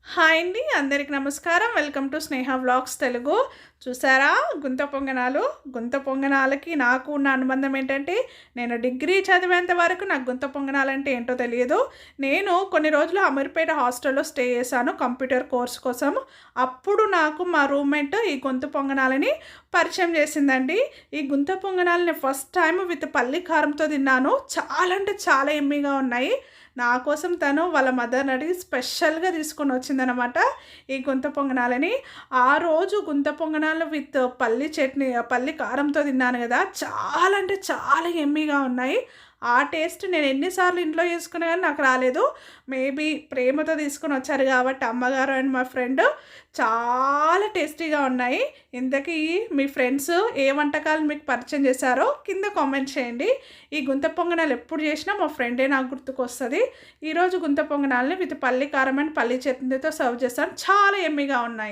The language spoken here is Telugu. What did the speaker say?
హాయ్ అండి, అందరికి నమస్కారం. Welcome to Sneha vlogs Telugu. చూసారా, గుంత పొంగనాలకి నాకు ఉన్న అనుబంధం ఏంటంటే, నేను డిగ్రీ చదివేంత వరకు నాకు గుంత పొంగనాలంటే ఏంటో తెలియదు. నేను కొన్ని రోజులు అమీర్పేట హాస్టల్లో స్టే చేశాను కంప్యూటర్ కోర్స్ కోసం. అప్పుడు నాకు మా రూమ్మేట్ ఈ గుంత పొంగనాలని పరిచయం చేసిందండి. ఈ గుంత పొంగనాలని ఫస్ట్ టైం విత్ పల్లి కారంతో తిన్నాను. చాలా అంటే చాలా ఎమ్మీగా ఉన్నాయి. నా కోసం తను వాళ్ళ మదర్ని అడిగి స్పెషల్గా తీసుకొని వచ్చిందనమాట ఈ గుంత పొంగనాలని. ఆ రోజు గుంత పొంగనాలు విత్ పల్లి చట్నీ, పల్లి కారంతో తిన్నాను కదా, చాలా అంటే చాలా ఎమ్మీగా ఉన్నాయి. ఆ టేస్ట్ నేను ఎన్నిసార్లు ఇంట్లో చేసుకున్నా కానీ నాకు రాలేదు. మేబీ ప్రేమతో తీసుకొని వచ్చారు కాబట్టి అమ్మగారు అండ్ మా ఫ్రెండ్ చాలా టేస్టీగా ఉన్నాయి. ఇంతకీ మీ ఫ్రెండ్స్ ఏ వంటకాలు మీకు పరిచయం చేశారో కింద కామెంట్ చేయండి. ఈ గుంత పొంగనాలు ఎప్పుడు చేసినా మా ఫ్రెండే నాకు గుర్తుకొస్తుంది. ఈరోజు గుంత పొంగనాలని విత్ పల్లి కారం అండ్ పల్లి చట్నీతో సర్వ్ చేస్తాను. చాలా ఎమ్మీగా ఉన్నాయి.